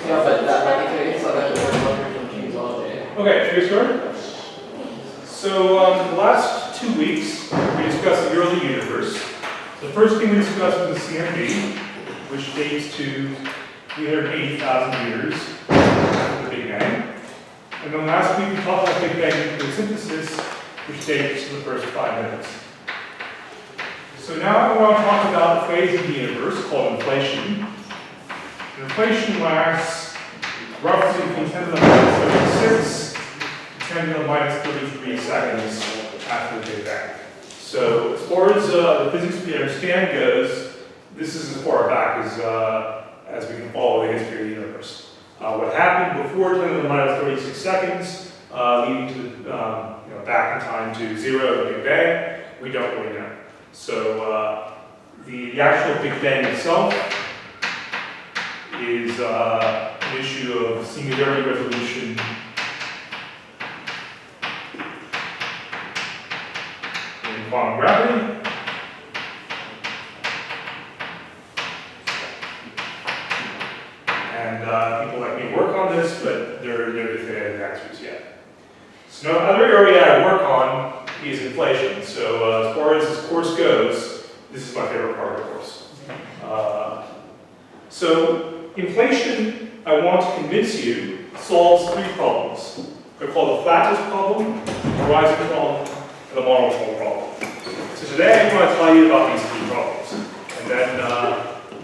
Yeah, but that creates other functions all day. Okay, should we start? So, the last 2 weeks, we discussed the early universe. The first thing we discussed was the CMB, which dates to 380,000 years after the Big Bang. And then last week we talked about Big Bang nucleosynthesis, which dates to the first 5 minutes. So now I want to talk about the phase of the universe called inflation. And inflation lasts roughly between 10 to the minus 36 to 10 to the minus 33 seconds after the Big Bang. So as far as the physics we understand goes, this is as far back as we can follow the history of the universe. What happened before 10 to the minus 36 seconds, leading to back in time to 0 the Big Bang, we don't really know. So the actual Big Bang itself is an issue of singularity resolution in quantum gravity. And people like me work on this, but there are no definitive answers yet. So another area I work on is inflation. So as far as this course goes, this is my favorite part of the course. So inflation, I want to convince you, solves 3 problems. They're called the flatness problem, the horizon problem, and the monochrome problem. So today I want to tell you about these 3 problems. And then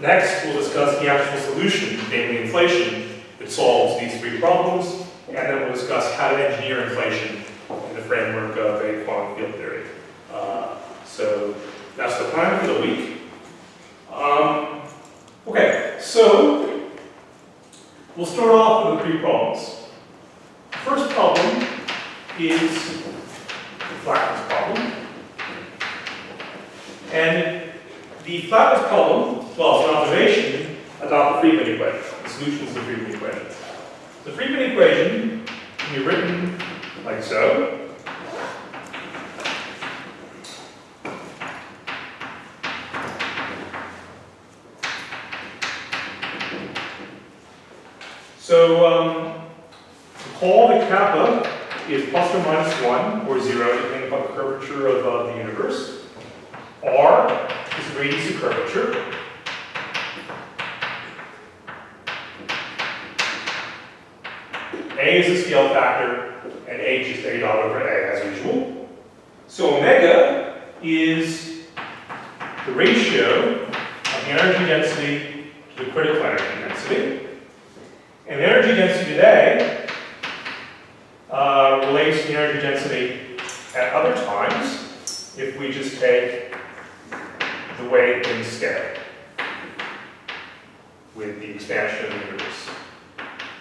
next we'll discuss the actual solution, namely inflation, that solves these 3 problems. And then we'll discuss how to engineer inflation in the framework of a quantum field theory. So that's the plan for the week. Okay, so we'll start off with the 3 problems. The first problem is the flatness problem. And the flatness problem, well, it's an observation about the Friedmann equation, the solution to the Friedmann equation. The Friedmann equation can be written like so. So, recall that kappa is plus or minus 1 or 0, depending upon the curvature of the universe. R is the radius of curvature. A is the scale factor, and H is A dot over A as usual. So omega is the ratio of the energy density to the critical energy density. And the energy density today relates to the energy density at other times if we just take the way things scale with the expansion of the universe.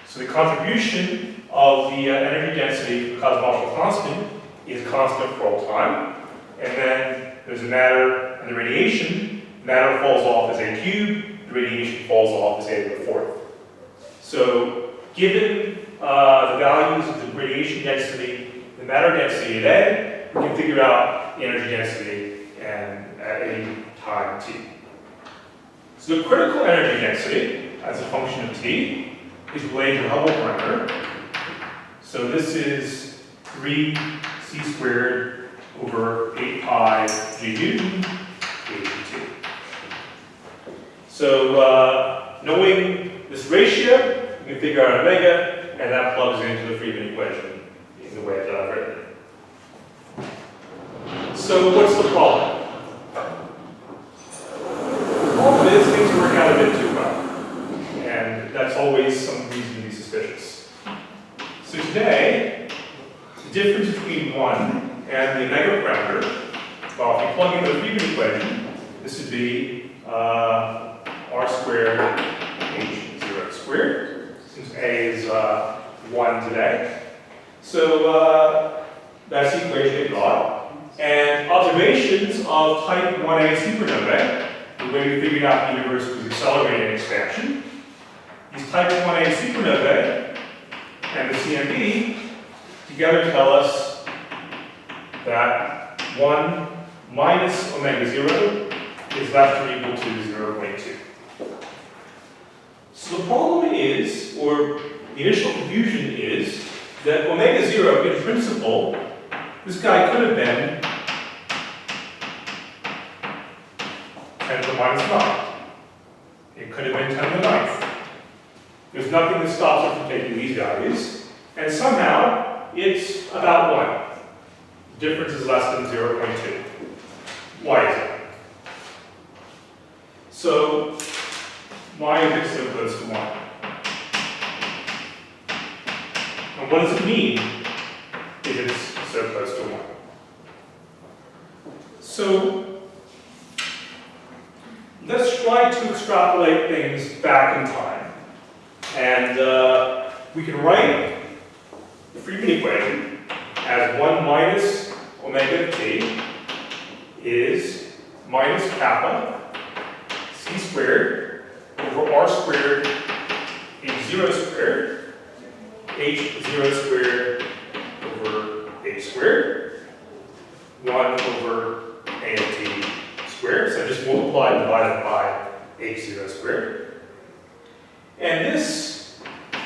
So the contribution of the energy density to the cosmological constant is constant for all time. And then there's a matter and the radiation. Matter falls off as A cubed, the radiation falls off as A to the 4th. So given the values of the radiation density, the matter density today, we can figure out the energy density and at any time t. So the critical energy density as a function of t is related to the Hubble parameter. So this is 3c squared over 8 pi g Newton dt. So knowing this ratio, we can figure out omega, and that plugs into the Friedmann equation in the way that I've written it. So what's the problem? The problem is things are working out a bit too well. And that's always some reason to be suspicious. So today, the difference between 1 and the omega parameter, well, if you plug in the Friedmann equation, this would be r squared h0 squared, since a is 1 today. So that's the equation we got. And observations of type 1a supernovae, the way we figured out the universe was accelerating expansion. These type 1a supernovae and the CMB together tell us that 1 minus omega 0 is less or equal to 0.2. So So the problem is, or the initial confusion is, that omega 0, in principle, this guy could have been 10 to the minus 9. It could have been 10 to the 9th. There's nothing that stops it from taking these values, and somehow it's about 1. The difference is less than 0.2. Why is it? So, why is it so close to 1? And what does it mean if it's so close to 1? So, let's try to extrapolate things back in time. And we can write the Friedmann equation as 1 minus omega of t is minus kappa c squared over r squared h0 squared, h0 squared over h squared, 1 over a of t squared, so just multiply and divide by h0 squared. And this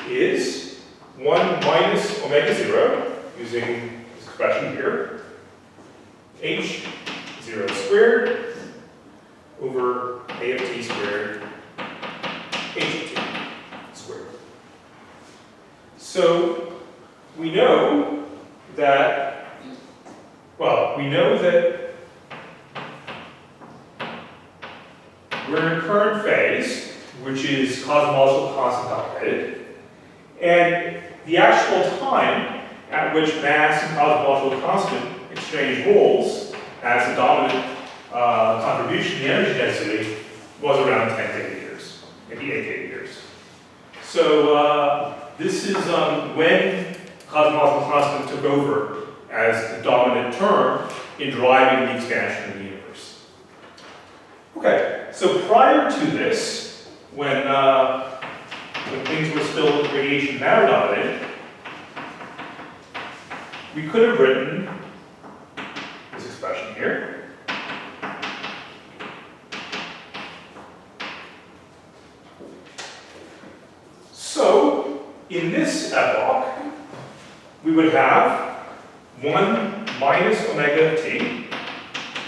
is 1 minus omega 0, using this expression here, h0 squared over a of t squared, h of t squared. So we know that, well, we know that we're in current phase, which is cosmological constant dominated, and the actual time at which mass and cosmological constant exchange roles as the dominant contribution to the energy density was around 10 to 8 years, maybe 8 to 8 years. So this is when cosmological constant took over as the dominant term in driving the expansion of the universe. Okay, so prior to this, when things were still radiation matter dominated, we could have written this expression here. So, in this epoch, we would have 1 minus omega t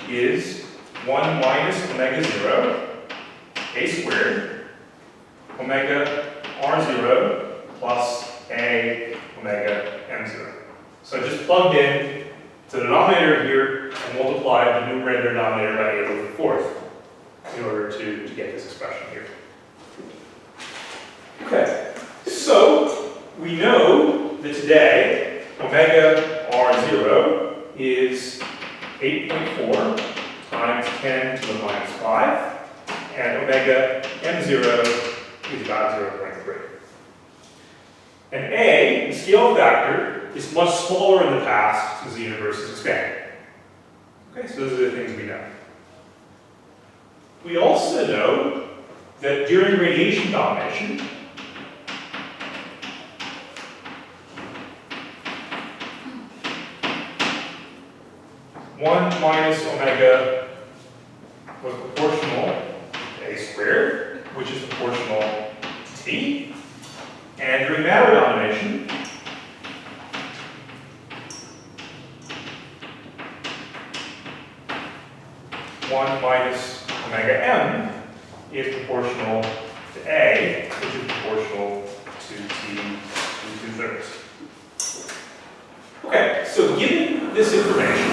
is 1 minus omega 0, a squared, omega r0 plus a omega m0. So I just plugged in to the denominator here and multiplied the numerator and denominator by 8 over the fourth in order to get this expression here. Okay, so we know that today omega r0 is 8.4 times 10 to the minus 5, and omega m0 is about 0.3. And A, the scale factor, is much smaller in the past since the universe is expanding. Okay, so those are the things we know. We also know that during radiation domination, one minus omega was proportional to a squared, which is proportional to t. And during matter domination, one minus omega m is proportional to a, which is proportional to t to 2/3. Okay, so given this information,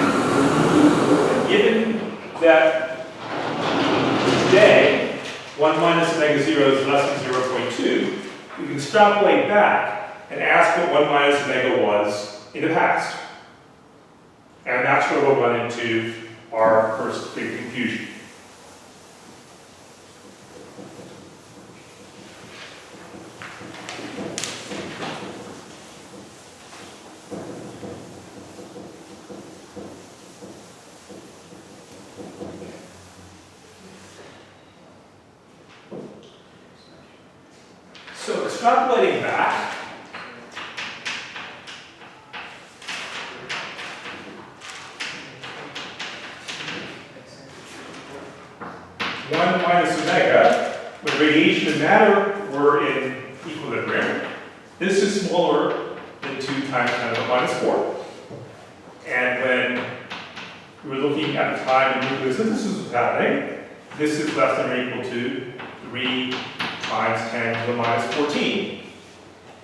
given that today 1 minus omega 0 is less than 0.2, we can extrapolate back and ask what 1 minus omega was in the past. And that's where we'll run into our first big confusion. So extrapolating back, one minus omega, when radiation and matter we're in equilibrium. This is smaller than 2 times 10 to the minus 4. And when we were looking at the time when nuclear synthesis was happening, this is less than or equal to 3 times 10 to the minus 14.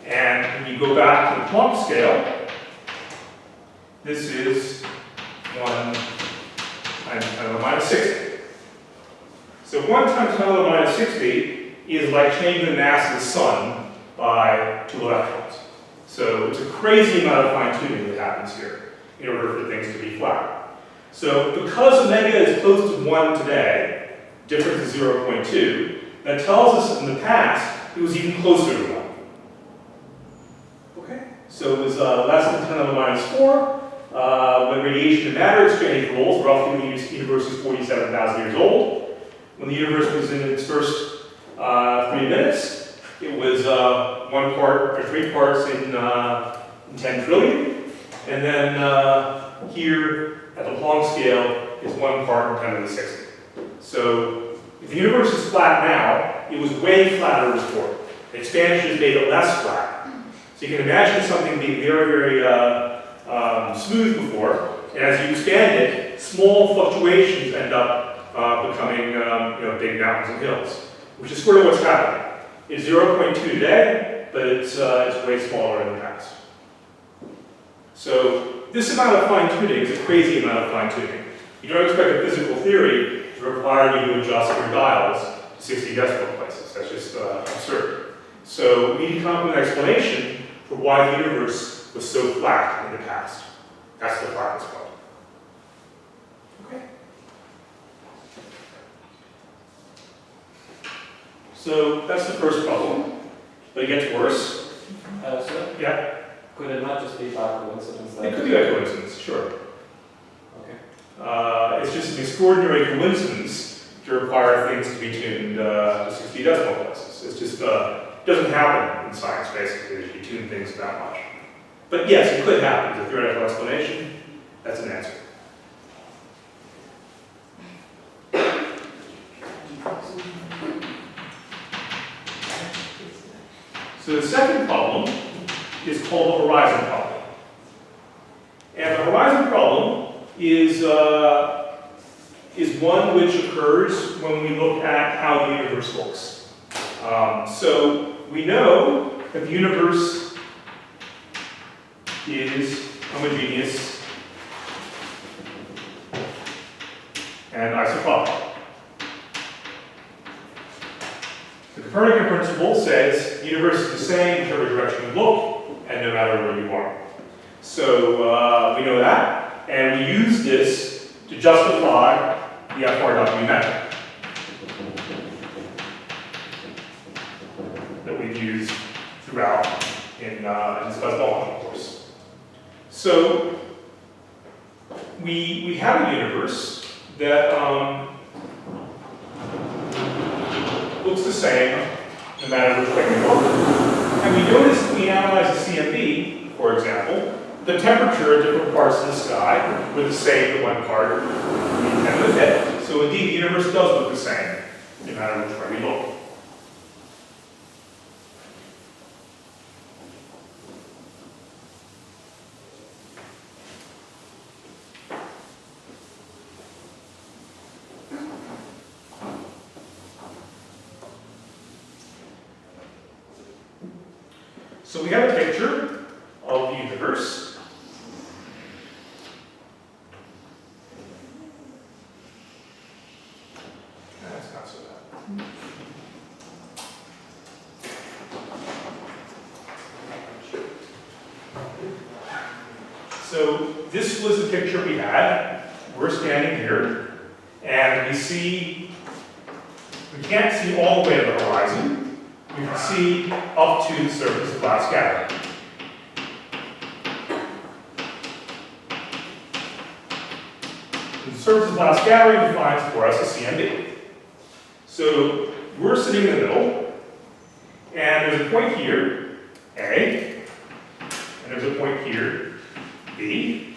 And when you go back to the Planck scale, this is 1 times 10 to the minus 60. So 1 times 10 to the minus 60 is like changing the mass of the sun by 2 electrons. So it's a crazy amount of fine-tuning that happens here in order for things to be flat. So because omega is close to 1 today, difference is 0.2, that tells us in the past it was even closer to 1. Okay? So it was less than 10 to the minus 4. When radiation and matter exchange rules, roughly when the universe is 47,000 years old. When the universe was in its first 3 minutes, it was 1 part or 3 parts in 10 trillion. And then here at the Planck scale is 1 part in 10 to the 60. So if the universe is flat now, it was way flatter before. The expansion has made it less flat. So you can imagine something being very, very smooth before, and as you expand it, small fluctuations end up becoming big mountains and hills, which is sort of what's happening. It's 0.2 today, but it's way smaller in the past. So this amount of fine-tuning is a crazy amount of fine-tuning. You don't expect a physical theory to require you to adjust your dials to 60 decimal places. That's just absurd. So we need to come up with an explanation for why the universe was so flat in the past. That's the flatness point. Okay. So that's the first problem, but it gets worse. So Yeah. could it not just be by coincidence? It could be by coincidence, sure. Okay. It's just an extraordinary coincidence to require things to be tuned to 60 decimal places. It's just doesn't happen in science, basically, that you tune things that much. But yes, it could happen. As a theoretical explanation, that's an answer. So the second problem is called the horizon problem. And the horizon problem is one which occurs when we look at how the universe looks. So we know that the universe is homogeneous and isotropic. The Copernican principle says the universe is the same whichever direction you look, and no matter where you are. So we know that, and we use this to justify the FRW method that we've used throughout in this Cosmology course. So we have a universe that looks the same no matter which way we look. And we notice that we analyze the CMB, for example, the temperature at different parts of the sky were the same to 1 part in 10 to the 5th. So indeed, the universe does look the same no matter which way we look. So we have a picture of the universe. That's not so bad. So this was the picture we had. We're standing here, and we see, we can't see all the way to the horizon. We can see up to the surface of glass scattering. The surface of glass scattering defines for us a CMB. So we're sitting in the middle, and there's a point here, A, and there's a point here, B.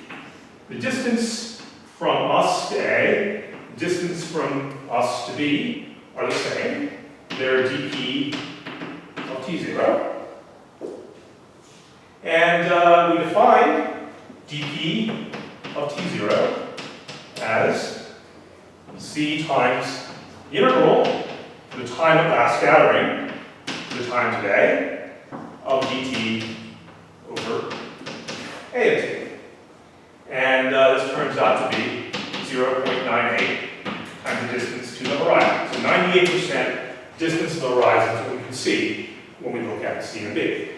The distance from us to A, the distance from us to B are the same. They're dp T0. And we define dp of T0 as c times the integral for the time at last scattering to the time today of dt over a of t. And this turns out to be 0.98 times the distance to the horizon. So 98% distance to the horizon is what we can see when we look at C and B.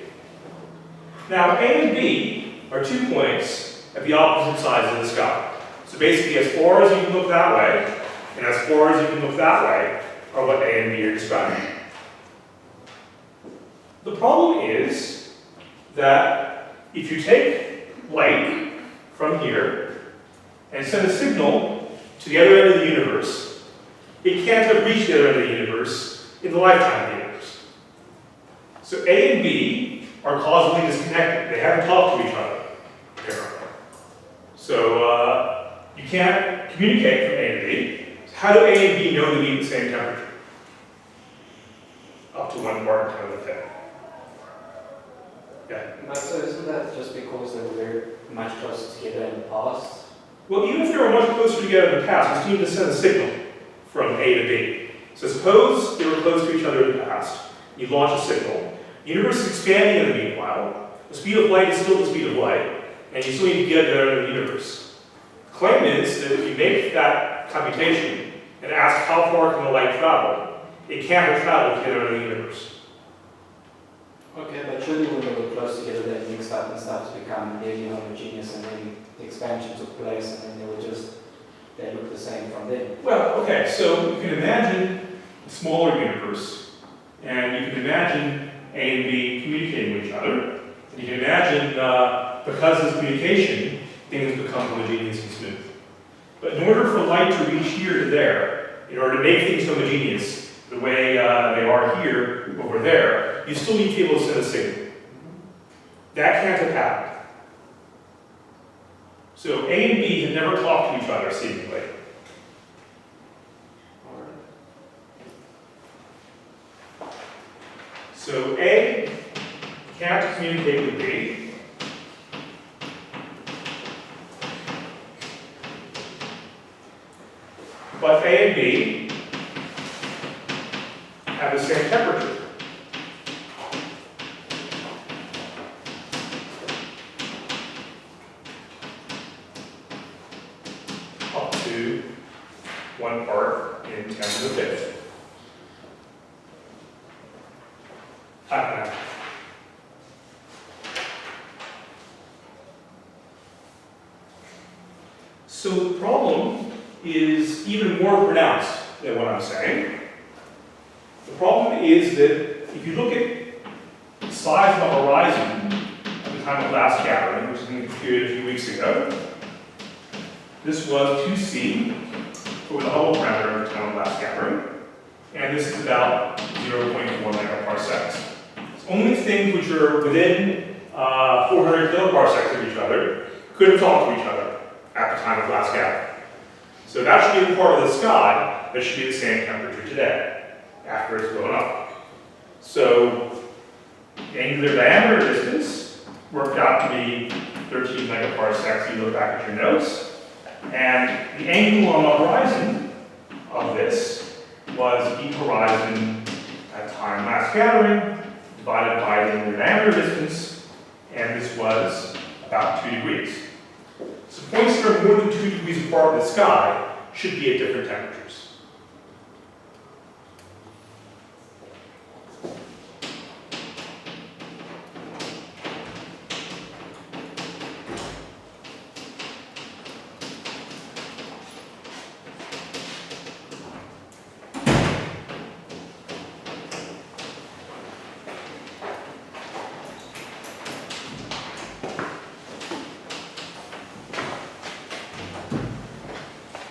Now, A and B are 2 points at the opposite sides of the sky. So basically, as far as you can look that way, and as far as you can look that way, are what A and B are describing. The problem is that if you take light from here and send a signal to the other end of the universe, it can't have reached the other end of the universe in the lifetime of the universe. So A and B are causally disconnected. They haven't talked to each other, apparently. So you can't communicate from A to B. So how do A and B know to be at the same temperature? Up to 1 part per 10. Yeah. So isn't that just because they were much closer together in the past? Well, even if they were much closer together in the past, we still need to send a signal from A to B. So suppose they were close to each other in the past. You launch a signal. The universe is expanding in the meanwhile. The speed of light is still the speed of light, and you still need to get there in the universe. The claim is that if you make that computation and ask how far can the light travel, it can't have traveled to the other end of the universe. Okay, but surely when they were close together, they mixed up and started to become really homogeneous, and then the expansion took place, and then they look the same from then. Well, okay, so you can imagine a smaller universe, and you can imagine A and B communicating with each other. And you can imagine, because of this communication, things become homogeneous and smooth. But in order for light to reach here to there, in order to make things homogeneous, the way they are here over there, you still need to be able to send a signal. That can't have happened. So A and B have never talked to each other, seemingly. So A can't communicate with B. But A and B have the same temperature. Up to 1 part in 10 to the 5th. So the problem is even more pronounced than what I'm saying. The problem is that if you look at the size of the horizon at the time of last gathering, which was computed a few weeks ago, this was 2c over the Hubble parameter at the time of last gathering, and this is about 0.4 megaparsecs. Only things which are within 400 kiloparsecs of each other couldn't talk to each other at the time of last gathering. So that should be the part of the sky that should be the same temperature today, after it's blown up. So the angular diameter distance worked out to be 13 megaparsecs. You look back at your notes. And the angle on the horizon of this was the horizon at time last gathering, divided by the angular diameter distance, and this was about 2 degrees. So points that are more than 2 degrees apart in the sky should be at different temperatures.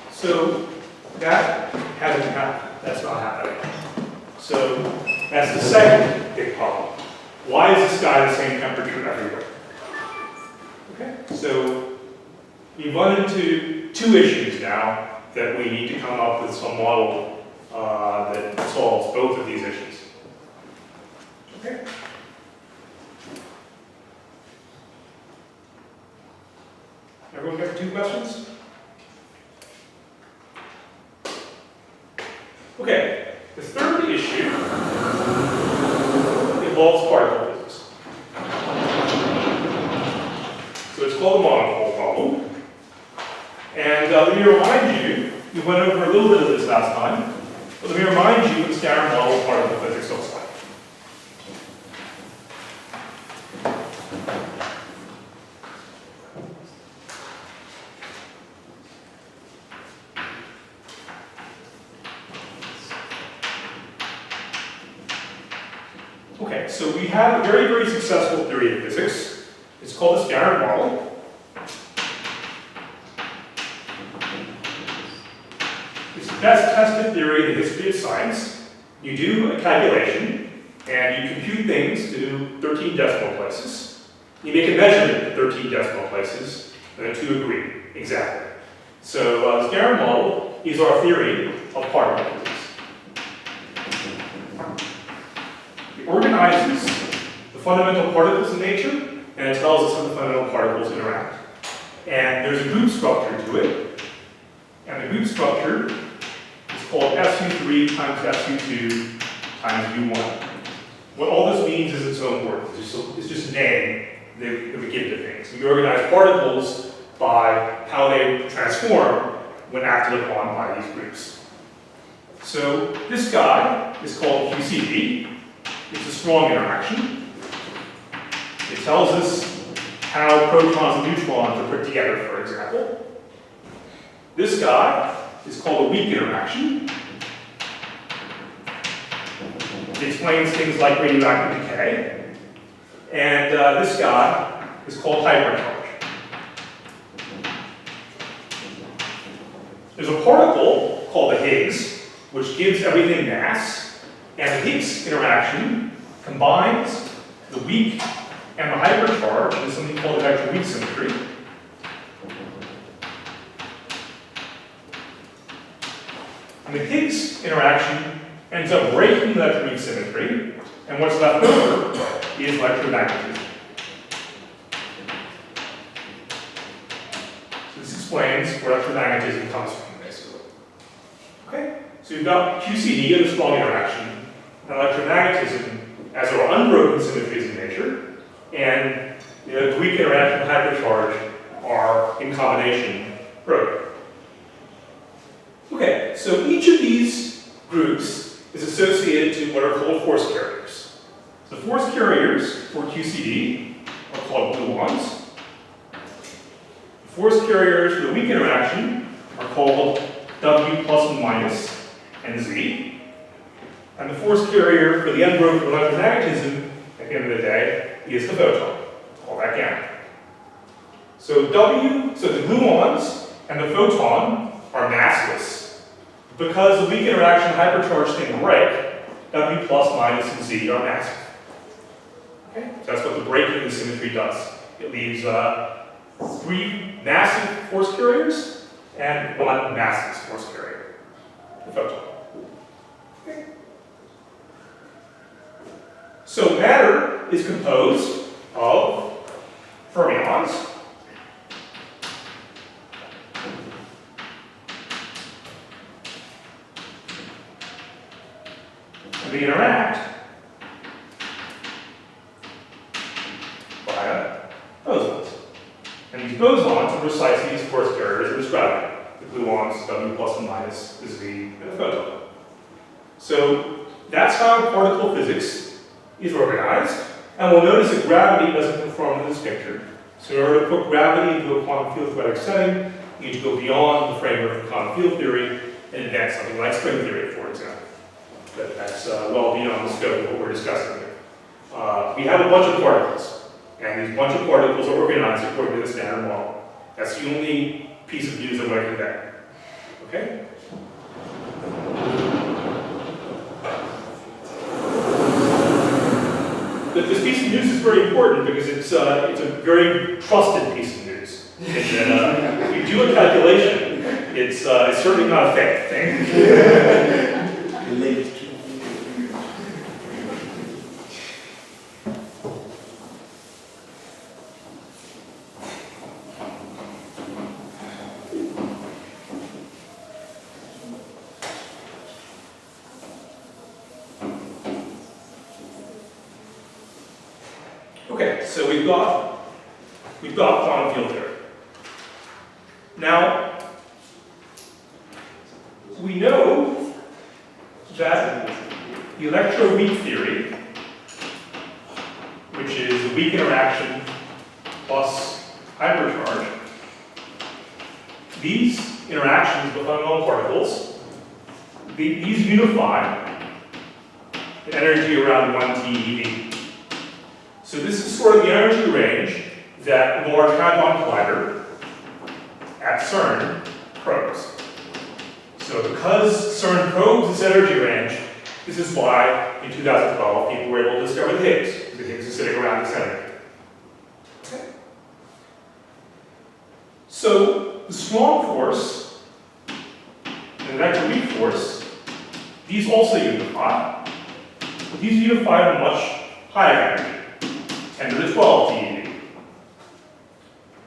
So that hasn't happened. That's not happening. So that's the second big problem. Why is the sky the same temperature everywhere? Okay, so we've run into 2 issues now that we need to come up with some model that solves both of these issues. Okay. Everyone got 2 questions? Okay, the third issue involves particle physics. So it's called the monopole problem. And let me remind you, we went over a little bit of this last time, but let me remind you what the standard model of particle physics looks like. Okay, so we have a very, very successful theory of physics. It's called the standard model. It's the best tested theory in the history of science. You do a calculation, and you compute things to 13 decimal places. You make a measurement at 13 decimal places, and the 2 agree exactly. So the standard model is our theory of particle physics. It organizes the fundamental particles in nature, and it tells us how the fundamental particles interact. And there's a group structure to it, and the group structure is called SU3 times SU2 times U1. What all this means is its own word. It's just a name that we give to things. We organize particles by how they transform when acted upon by these groups. So this guy is called QCD. It's a strong interaction. It tells us how protons and neutrons are put together, for example. This guy is called a weak interaction. It explains things like radioactive decay. And this guy is called hypercharge. There's a particle called the Higgs, which gives everything mass. And the Higgs interaction combines the weak and the hypercharge into something called electroweak symmetry. And the Higgs interaction ends up breaking the electroweak symmetry, and what's left over is electromagnetism. So this explains where electromagnetism comes from, basically. Okay? So you've got QCD as a strong interaction, and electromagnetism as our unbroken symmetries in nature, and the weak interaction and hypercharge are in combination broken. Okay, so each of these groups is associated to what are called force carriers. The force carriers for QCD are called gluons. The force carriers for the weak interaction are called W plus and minus and Z. And the force carrier for the unbroken electromagnetism, at the end of the day, is the photon. Call that gamma. So the gluons and the photon are massless. Because the weak interaction hypercharge thing break, W plus, minus, and Z are massive. Okay? So that's what the breaking of the symmetry does. It leaves 3 massive force carriers and 1 massless force carrier, the photon. Okay? So matter is composed of fermions, and they interact via bosons. And these bosons are precisely these force carriers we're describing. The gluons, W plus and minus, the Z, and the photon. So that's how particle physics is organized, and we'll notice that gravity doesn't conform to this picture. So in order to put gravity into a quantum field theoretic setting, you need to go beyond the framework of quantum field theory and invent something like string theory, for example. But that's well beyond the scope of what we're discussing here. We have a bunch of particles, and these bunch of particles are organized according to the standard model. That's the only piece of news I'm going to convey. Okay? This piece of news is very important because it's a very trusted piece of news. If you do a calculation, it's certainly not a fake thing. Okay, so we've got quantum field theory. Now, we know that the electroweak theory, which is a weak interaction plus hypercharge, these interactions with unknown particles, these unify in energy around 1 TeV. So this is sort of the energy range that the Large Hadron Collider at CERN probes. So because CERN probes this energy range, this is why in 2012 people were able to discover the Higgs. The Higgs is sitting around the center. Okay. So the strong force and the electroweak force, these also unify, but these unify at a much higher energy, 10 to the 12 TeV.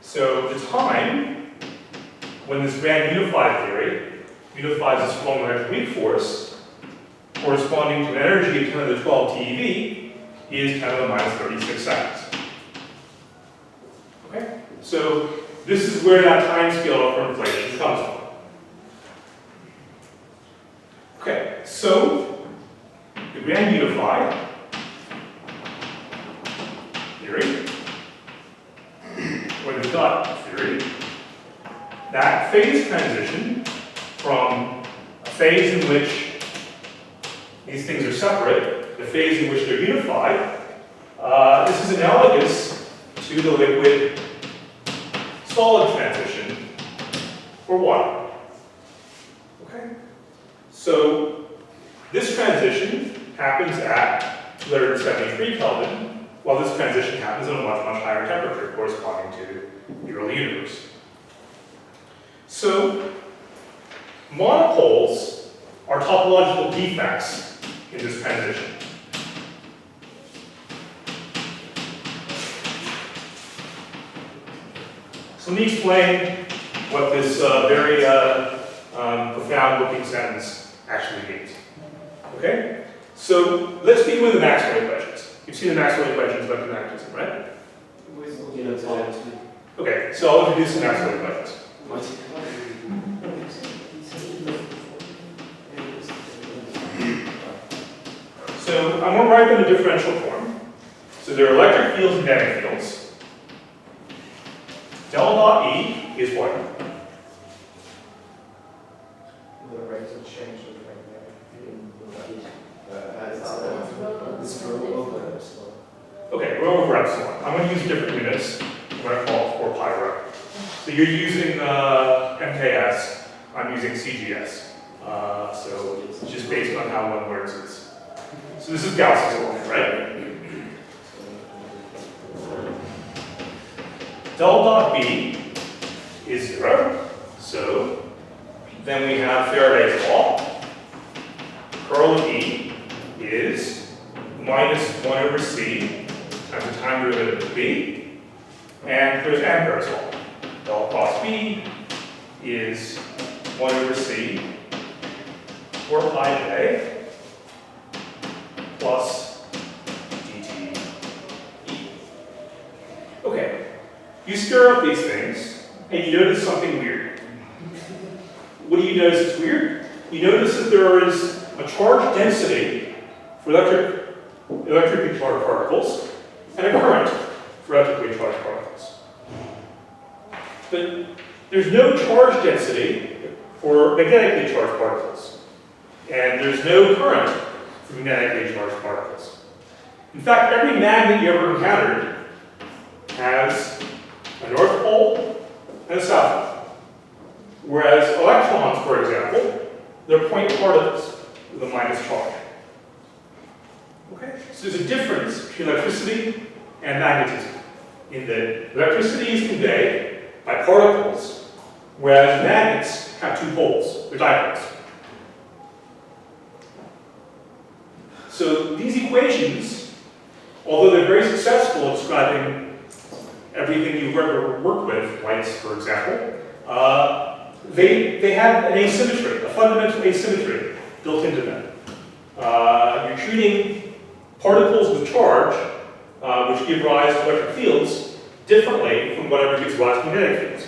So the time when this grand unified theory unifies a strong electroweak force corresponding to an energy of 10 to the 12 TeV is 10 to the minus 36 seconds. Okay? So this is where that time scale for inflation comes from. Okay, so the grand unified theory, or the dot theory, that phase transition from a phase in which these things are separate, the phase in which they're unified, this is analogous to the liquid solid transition for water. Okay? So this transition happens at 273 Kelvin, while this transition happens at a much, much higher temperature corresponding to the early universe. So monopoles are topological defects in this transition. So let me explain what this very profound looking sentence actually means. Okay? So let's begin with the Maxwell equations. You've seen the Maxwell equations about magnetism, right? Okay, so I'll introduce the Maxwell equations. So I'm going to write them in differential form. So there are electric fields and magnetic fields. Del dot E is what? The rates of change of Okay, rho over epsilon. I'm going to use different units. I'm going to call it 4 pi rho. So you're using MKS. I'm using CGS. So it's just based on how one learns this. So this is Gauss's law, right? Del dot B is 0. So then we have Faraday's law. Curl of E is minus 1 over C times the time derivative of B. And there's Ampere's law. Del cross B is 1 over C 4 pi j plus dt E. Okay, you stir up these things and you notice something weird. What do you notice is weird? You notice that there is a charge density for electrically charged particles and a current for electrically charged particles. But there's no charge density for magnetically charged particles. And there's no current for magnetically charged particles. In fact, every magnet you ever encountered has a north pole and a south pole. Whereas electrons, for example, they're point particles with a minus charge. Okay? So there's a difference between electricity and magnetism in that electricity is conveyed by particles, whereas magnets have 2 poles, they're dipoles. So these equations, although they're very successful in describing everything you've ever worked with, lights, for example, they have an asymmetry, a fundamental asymmetry built into them. You're treating particles with charge which give rise to electric fields differently from whatever gives rise to magnetic fields.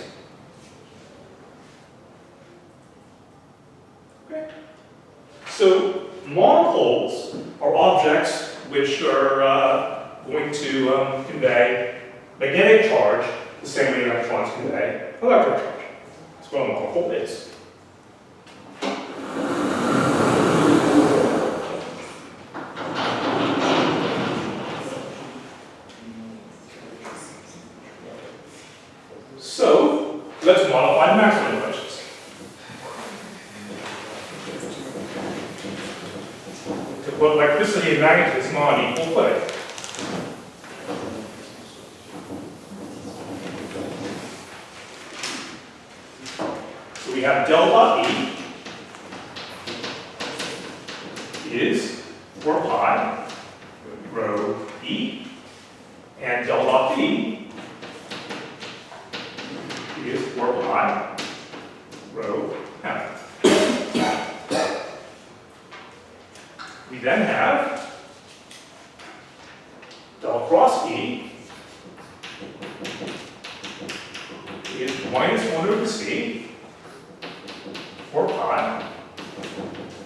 Okay. So monopoles are objects which are going to convey magnetic charge the same way electrons convey electric charge. That's what a monopole is. So, let's modify the maximum equations. To put electricity and magnetism on equal footing. So we have delta E is 4 pi rho E, and delta B is 4 pi rho M. We then have del cross E is minus 1 over C, 4 pi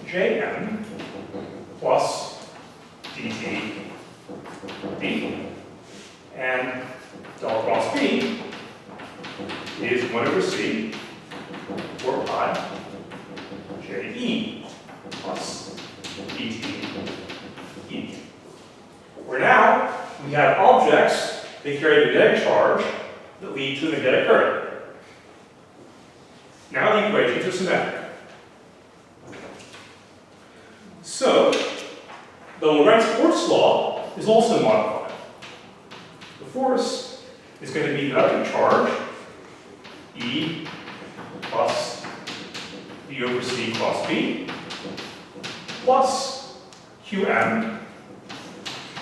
Jm plus dt d. And del cross B is 1 over C, 4 pi Je plus dt e. Where now we have objects that carry magnetic charge that lead to a magnetic current. Now the equations are symmetric. So, the Lorentz force law is also modified. The force is going to be electric charge E plus B over C plus B plus Qm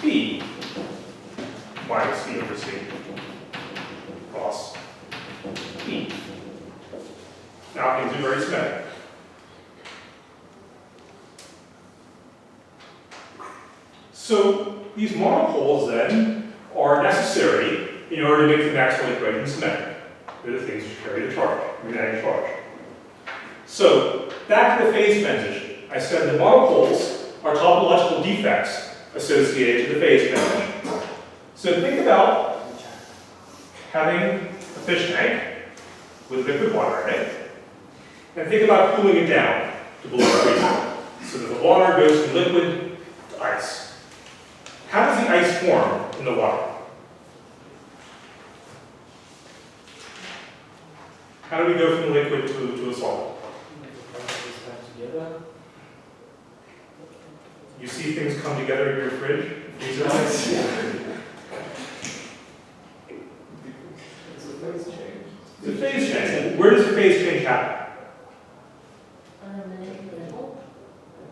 B minus B over C plus E. Now things are very symmetric. So these monopoles then are necessary in order to make the Maxwell equation symmetric. They're the things which carry the charge, magnetic charge. So back to the phase transition. I said the monopoles are topological defects associated to the phase transition. So think about having a fish tank with liquid water in it, and think about cooling it down to below freezing, so that the water goes from liquid to ice. How does the ice form in the water? How do we go from liquid to a solid? You see things come together in your fridge? These are It's a phase change. It's a phase change. Where does the phase change happen?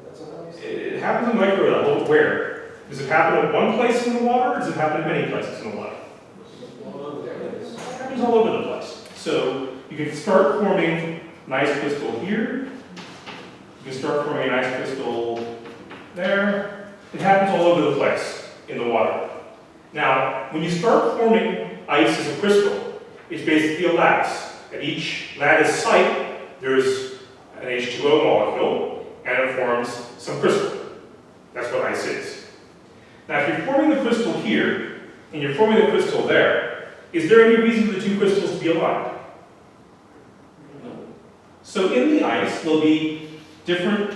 That's what I was It happens at micro level. Where? Does it happen at one place in the water, or does it happen at many places in the water? It happens all over the place. So you can start forming an ice crystal here. You can start forming an ice crystal there. It happens all over the place in the water. Now, when you start forming ice as a crystal, it's basically a lattice. At each lattice site, there's an H2O molecule, and it forms some crystal. That's what ice is. Now, if you're forming the crystal here, and you're forming the crystal there, is there any reason for the two crystals to be aligned? So in the ice, there'll be different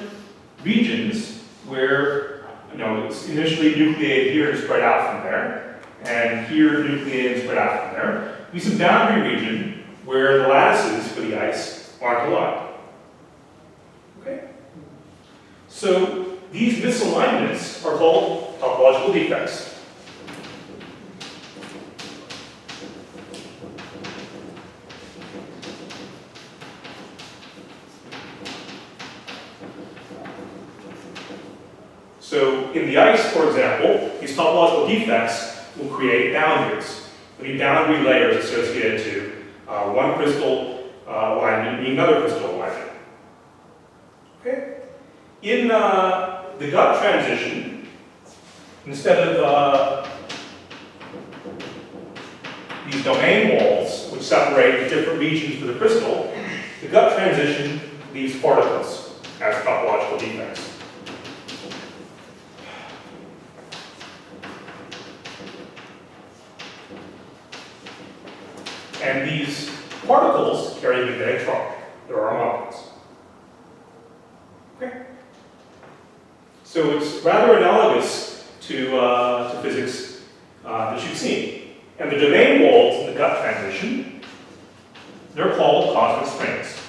regions where, it's initially nucleated here and spread out from there, and here nucleated and spread out from there. There'll be some boundary region where the lattices for the ice aren't aligned. Okay? So these misalignments are called topological defects. So in the ice, for example, these topological defects will create boundaries. There'll be boundary layers associated to one crystal alignment being another crystal alignment. Okay? In the gut transition, instead of these domain walls, which separate the different regions of the crystal, the gut transition leaves particles as topological defects. And these particles carry the magnetic charge. There are molecules. Okay? So it's rather analogous to physics that you've seen. And the domain walls in the gut transition, they're called cosmic springs.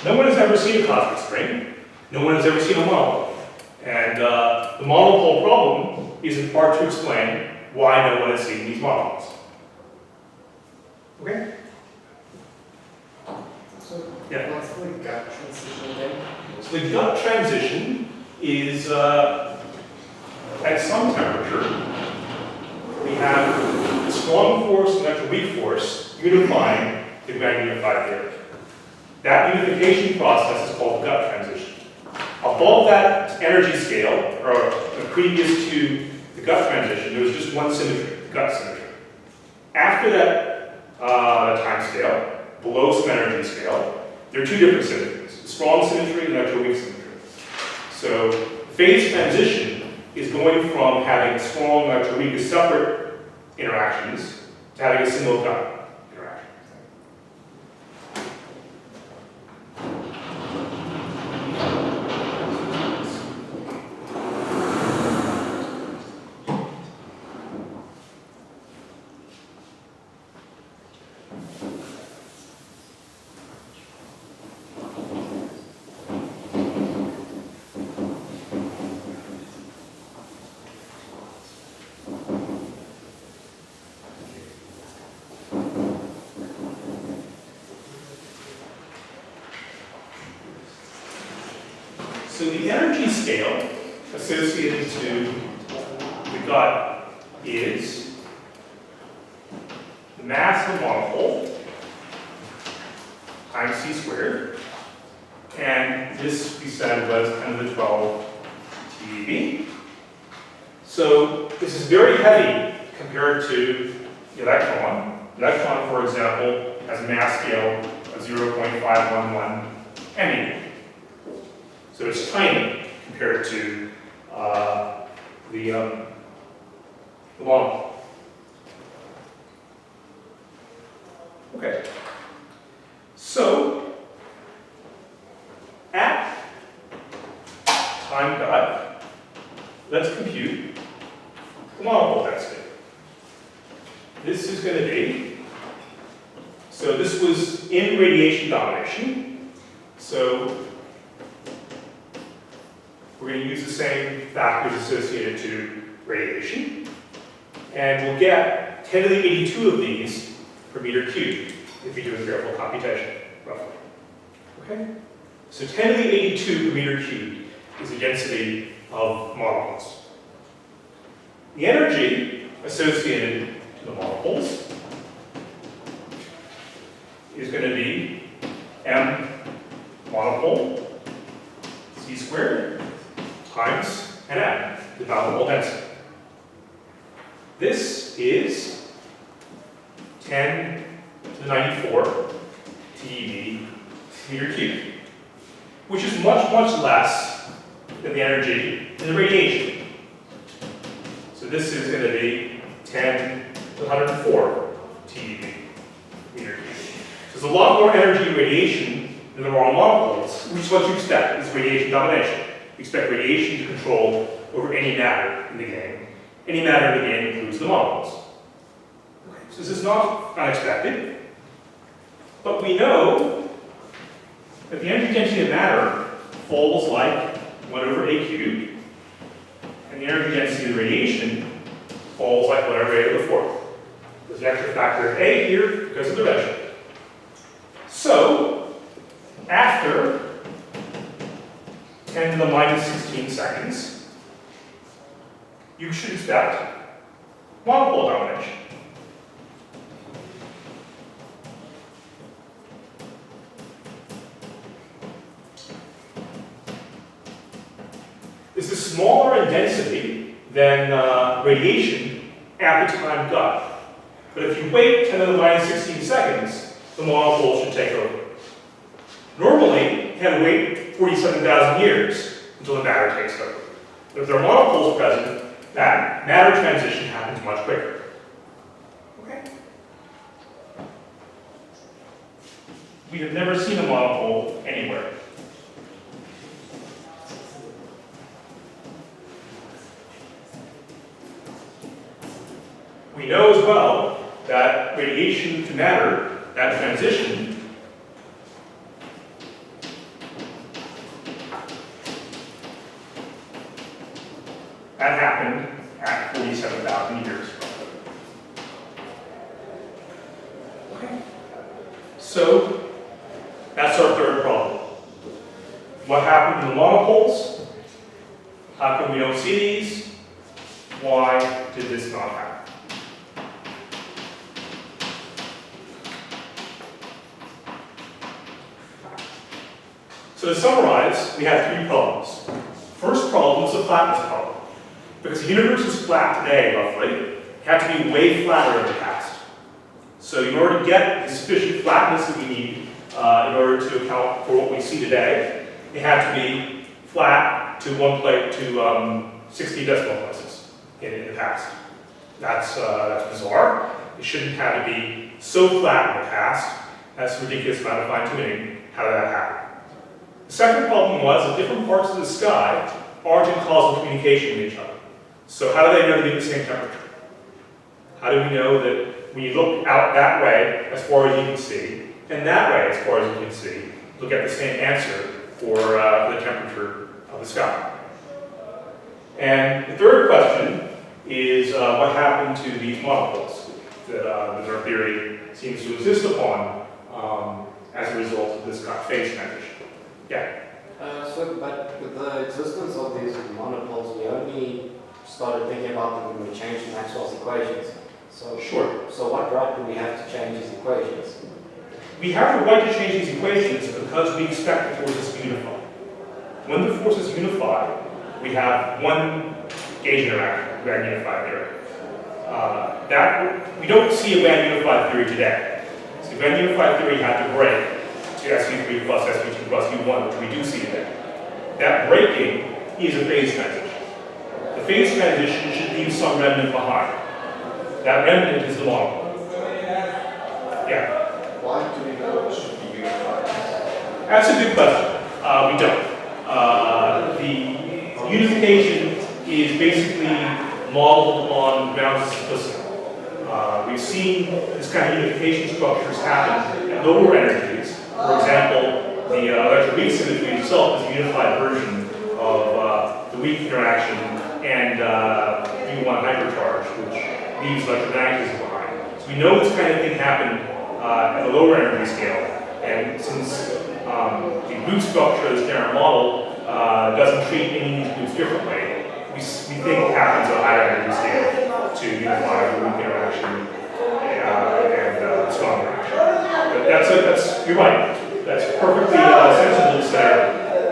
No one has ever seen a cosmic spring. No one has ever seen a monopole. And the monopole problem is in part to explain why no one has seen these monopoles. Okay? So, Yeah. what's the gut transition again? So the gut transition is, at some temperature, we have the strong force and the weak force unifying the magnetified area. That unification process is called the gut transition. Above that energy scale, or previous to the gut transition, there was just one symmetry, the gut symmetry. After that time scale, below some energy scale, there are two different symmetries, strong symmetry and electroweak symmetry. So phase transition is going from having strong and electroweak as separate interactions to having a single gut interaction. So the energy scale associated to the gut is the mass of the monopole times c squared, and this we said was 10 to the 12 TeV. So this is very heavy compared to the electron. The electron, for example, has a mass scale of 0.511 MeV. So it's tiny compared to the monopole. Okay. So at time gut, let's compute the monopole density. This is going to be, so this was in radiation domination. So we're going to use the same factors associated to radiation. And we'll get 10 to the 82 of these per meter cubed if we do a careful computation, roughly. Okay? So 10 to the 82 per meter cubed is the density of monopoles. The energy associated to the monopoles is going to be m monopole c squared times an m, the valence density. This is 10 to the 94 TeV meter cubed, which is much, much less than the energy in the radiation. So this is going to be 10 to the 104 TeV meter cubed. So there's a lot more energy in radiation than there are on monopoles, which is what you expect, is radiation domination. You expect radiation to control over any matter in the game. Any matter in the game includes the monopoles. Okay, so this is not unexpected, but we know that the energy density of matter falls like 1 over a cubed, and the energy density of the radiation falls like 1 over a to the 4th. There's an extra factor of a here because of the redshift. So, after 10 to the minus 16 seconds, you should expect monopole domination. This is smaller in density than radiation at the time it got. But if you wait 10 to the minus 16 seconds, the monopole should take over. Normally, you had to wait 47,000 years until the matter takes over. If there are monopoles present, that matter transition happens much quicker. Okay? We have never seen a monopole anywhere. We know as well that radiation to matter, that transition, that happened at 47,000 years. Okay. So, that's our third problem. What happened to the monopoles? How come we don't see these? Why did this not happen? So to summarize, we have three problems. First problem is the flatness problem. Because the universe is flat today, roughly, it had to be way flatter in the past. So in order to get the sufficient flatness that we need in order to account for what we see today, it had to be flat to 60 decimal places in the past. That's bizarre. It shouldn't have to be so flat in the past. That's a ridiculous amount of fine-tuning. How did that happen? The second problem was that different parts of the sky aren't in causal communication with each other. So how do they know to be at the same temperature? How do we know that when you look out that way, as far as you can see, and that way, as far as you can see, you'll get the same answer for the temperature of the sky? And the third question is what happened to these monopoles that our theory seems to insist upon as a result of this phase transition? Yeah. But with the existence of these monopoles, we only started thinking about them when we changed Maxwell's equations. So Sure. So what right do we have to change these equations? We have the right to change these equations because we expect the forces to unify. When the forces unify, we have one gauge interaction, grand unified theory. We don't see a grand unified theory today. So grand unified theory had to break to SU3 plus SU2 plus U1, which we do see today. That breaking is a phase transition. The phase transition should leave some remnant behind. That remnant is the monopole. Yeah? Why do we know it should be unified? That's a good question. We don't. The unification is basically modeled on grounds of simplicity. We've seen this kind of unification structures happen at lower energies. For example, the electric weak symmetry itself is a unified version of the weak interaction and U1 hypercharge, which leaves electromagnetism behind. So we know this kind of thing happened at a lower energy scale. And since the group structure that's in our model doesn't treat any of these groups differently, we think it happens at a higher energy scale to unify the weak interaction and strong interaction. But you're right. That's perfectly sensible to say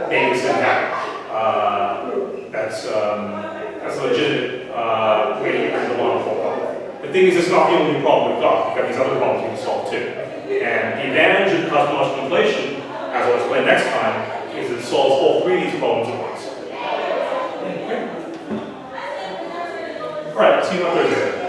maybe this didn't happen. That's a legitimate way to get rid of the monopole problem. The thing is, it's not the only problem we've got. We've got these other problems we can solve too. And the advantage of cosmological inflation, as I'll explain next time, is it solves all three of these problems at once. Okay. All right, see you on Thursday.